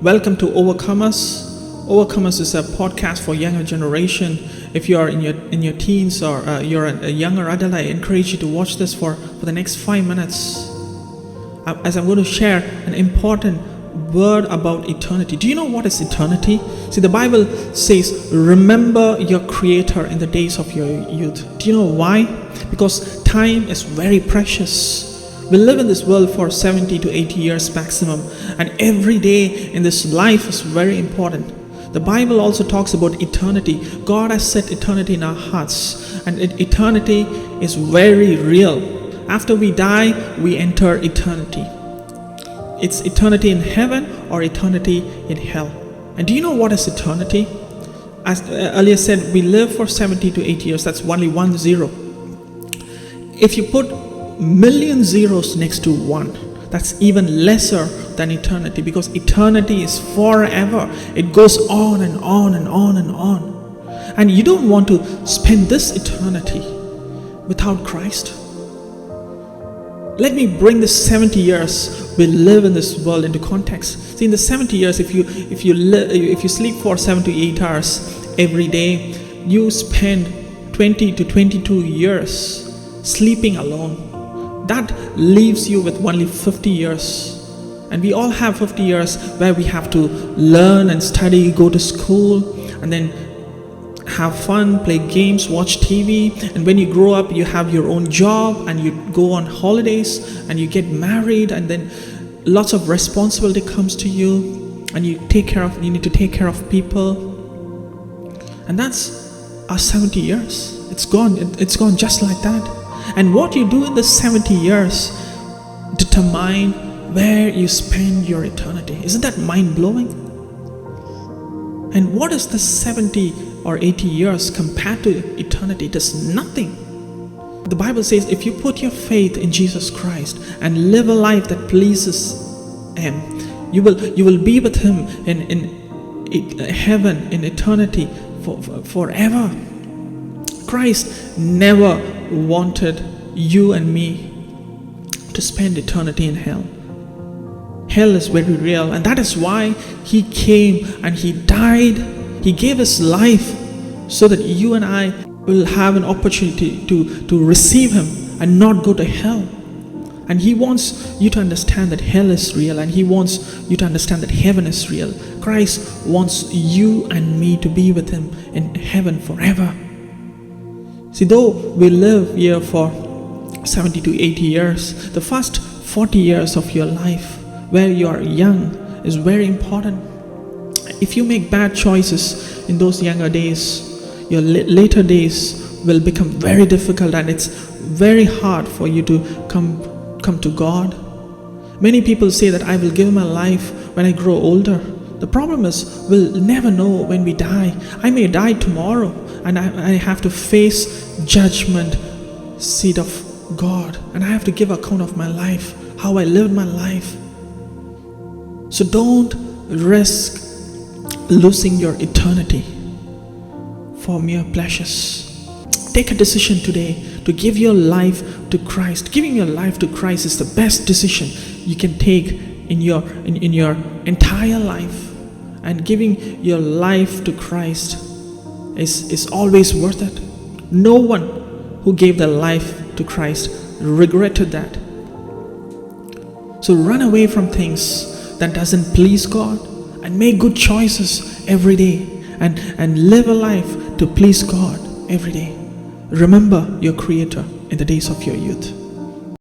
Welcome to Overcomers. Overcomers is a podcast for younger generation. If you are in your teens or you're a younger adult, I encourage you to watch this for the next 5 minutes. As I'm going to share an important word about eternity. Do you know what is eternity? See, the Bible says, remember your Creator in the days of your youth. Do you know why? Because time is very precious. We live in this world for 70 to 80 years maximum, and every day in this life is very important. The Bible also talks about eternity. God has set eternity in our hearts, and eternity is very real. After we die, we enter eternity. It's eternity in heaven or eternity in hell. And do you know what is eternity? As earlier said, we live for 70 to 80 years. That's only 1 0. If you put million zeros next to 1, that's even lesser than eternity, because eternity is forever. It goes on and on and on and on. And you don't want to spend this eternity without Christ. Let me bring the 70 years we live in this world into context. See, in the 70 years, if you sleep for 7 to 8 hours every day, you spend 20 to 22 years sleeping alone. That leaves you with only 50 years. And we all have 50 years where we have to learn and study, go to school, and then have fun, play games, watch TV. And when you grow up, you have your own job and you go on holidays and you get married, and then lots of responsibility comes to you, and you need to take care of people. And that's our 70 years. It's gone just like that. And what you do in the 70 years determine where you spend your eternity. Isn't that mind-blowing? And what is the 70 or 80 years compared to eternity? It is nothing. The Bible says if you put your faith in Jesus Christ and live a life that pleases Him, you will be with Him in heaven, in eternity, forever. Christ never wanted you and me to spend eternity in hell. Hell is very real, and that is why He came and He died. He gave His life so that you and I will have an opportunity to receive Him and not go to hell. And He wants you to understand that hell is real, and He wants you to understand that heaven is real. Christ wants you and me to be with Him in heaven forever. See, though we live here for 70 to 80 years, the first 40 years of your life where you are young is very important. If you make bad choices in those younger days, your later days will become very difficult, and it's very hard for you to come to God. Many people say that I will give my life when I grow older. The problem is we'll never know when we die. I may die tomorrow, and I have to face judgment seat of God, and I have to give account of my life, how I lived my life. So don't risk losing your eternity for mere pleasures. Take a decision today to give your life to Christ. Giving your life to Christ is the best decision you can take in your entire life. And giving your life to Christ is always worth it. No one who gave their life to Christ regretted that. So run away from things that doesn't please God, and make good choices every day, and live a life to please God every day. Remember your Creator in the days of your youth.